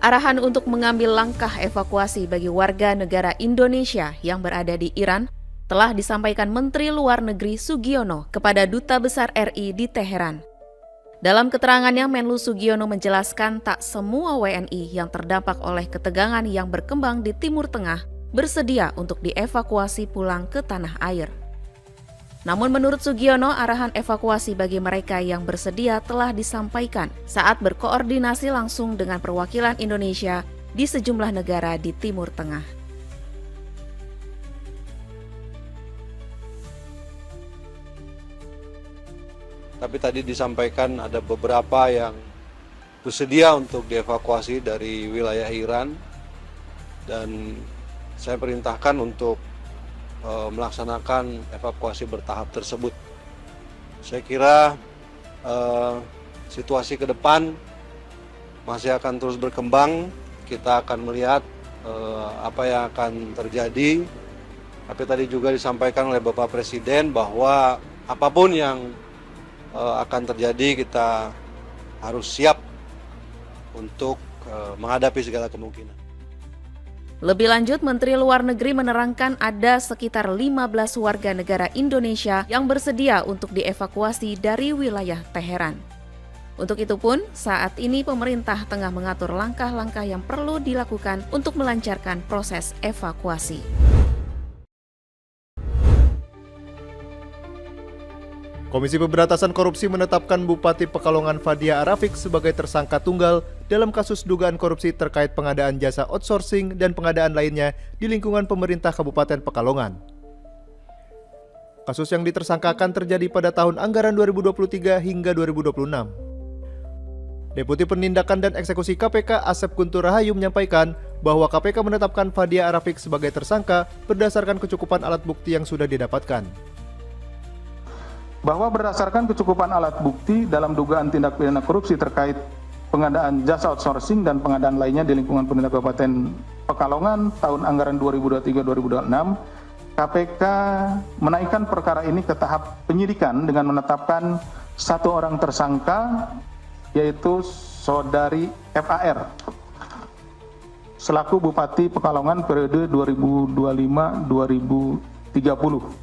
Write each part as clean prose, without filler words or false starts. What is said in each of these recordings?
Arahan untuk mengambil langkah evakuasi bagi warga negara Indonesia yang berada di Iran telah disampaikan Menteri Luar Negeri Sugiono kepada Duta Besar RI di Teheran. Dalam keterangannya, Menlu Sugiono menjelaskan tak semua WNI yang terdampak oleh ketegangan yang berkembang di Timur Tengah bersedia untuk dievakuasi pulang ke tanah air. Namun menurut Sugiono, arahan evakuasi bagi mereka yang bersedia telah disampaikan saat berkoordinasi langsung dengan perwakilan Indonesia di sejumlah negara di Timur Tengah. Tapi tadi disampaikan ada beberapa yang bersedia untuk dievakuasi dari wilayah Iran dan saya perintahkan untuk melaksanakan evakuasi bertahap tersebut. Saya kira situasi ke depan masih akan terus berkembang. Kita akan melihat apa yang akan terjadi. Tapi tadi juga disampaikan oleh Bapak Presiden bahwa apapun yang akan terjadi, kita harus siap untuk menghadapi segala kemungkinan. Lebih lanjut, Menteri Luar Negeri menerangkan ada sekitar 15 warga negara Indonesia yang bersedia untuk dievakuasi dari wilayah Teheran. Untuk itu pun, saat ini pemerintah tengah mengatur langkah-langkah yang perlu dilakukan untuk melancarkan proses evakuasi. Komisi Pemberantasan Korupsi menetapkan Bupati Pekalongan Fadia Arafik sebagai tersangka tunggal dalam kasus dugaan korupsi terkait pengadaan jasa outsourcing dan pengadaan lainnya di lingkungan pemerintah Kabupaten Pekalongan. Kasus yang ditersangkakan terjadi pada tahun anggaran 2023 hingga 2026. Deputi Penindakan dan Eksekusi KPK Asep Guntur Rahayu menyampaikan bahwa KPK menetapkan Fadia Arafik sebagai tersangka berdasarkan kecukupan alat bukti yang sudah didapatkan. Bahwa berdasarkan kecukupan alat bukti dalam dugaan tindak pidana korupsi terkait pengadaan jasa outsourcing dan pengadaan lainnya di lingkungan pemerintah Kabupaten Pekalongan tahun anggaran 2023-2026, KPK menaikkan perkara ini ke tahap penyidikan dengan menetapkan satu orang tersangka, yaitu Saudari FAR, selaku Bupati Pekalongan periode 2025-2030.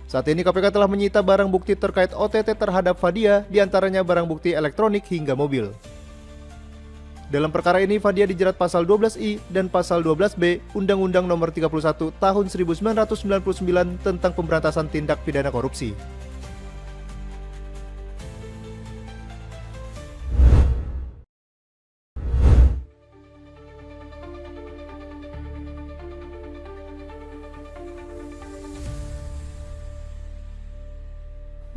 Saat ini KPK telah menyita barang bukti terkait OTT terhadap Fadia, diantaranya barang bukti elektronik hingga mobil. Dalam perkara ini, Fadia dijerat pasal 12I dan pasal 12B Undang-Undang Nomor 31 Tahun 1999 tentang Pemberantasan Tindak Pidana Korupsi.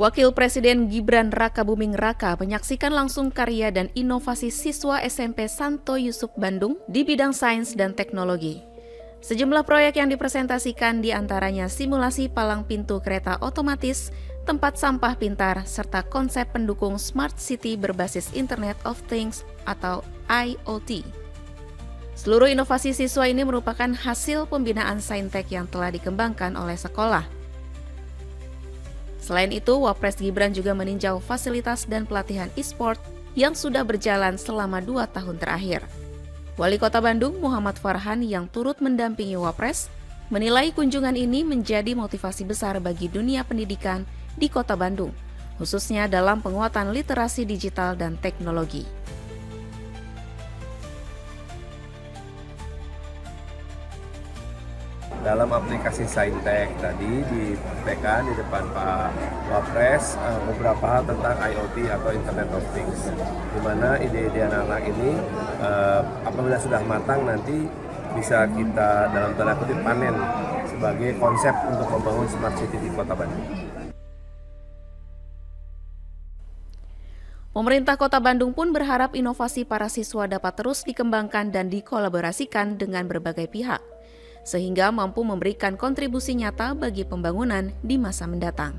Wakil Presiden Gibran Rakabuming Raka menyaksikan langsung karya dan inovasi siswa SMP Santo Yusuf Bandung di bidang sains dan teknologi. Sejumlah proyek yang dipresentasikan diantaranya simulasi palang pintu kereta otomatis, tempat sampah pintar, serta konsep pendukung Smart City berbasis Internet of Things atau IoT. Seluruh inovasi siswa ini merupakan hasil pembinaan saintek yang telah dikembangkan oleh sekolah. Selain itu, Wapres Gibran juga meninjau fasilitas dan pelatihan e-sport yang sudah berjalan selama 2 tahun terakhir. Wali Kota Bandung, Muhammad Farhan, yang turut mendampingi Wapres, menilai kunjungan ini menjadi motivasi besar bagi dunia pendidikan di Kota Bandung, khususnya dalam penguatan literasi digital dan teknologi. Dalam aplikasi Saintek tadi dipraktekkan di depan Pak Wapres beberapa hal tentang IoT atau Internet of Things, di mana ide-ide anak-anak ini apabila sudah matang nanti bisa kita dalam tanda kutip panen sebagai konsep untuk membangun Smart City di Kota Bandung. Pemerintah Kota Bandung pun berharap inovasi para siswa dapat terus dikembangkan dan dikolaborasikan dengan berbagai pihak, sehingga mampu memberikan kontribusi nyata bagi pembangunan di masa mendatang.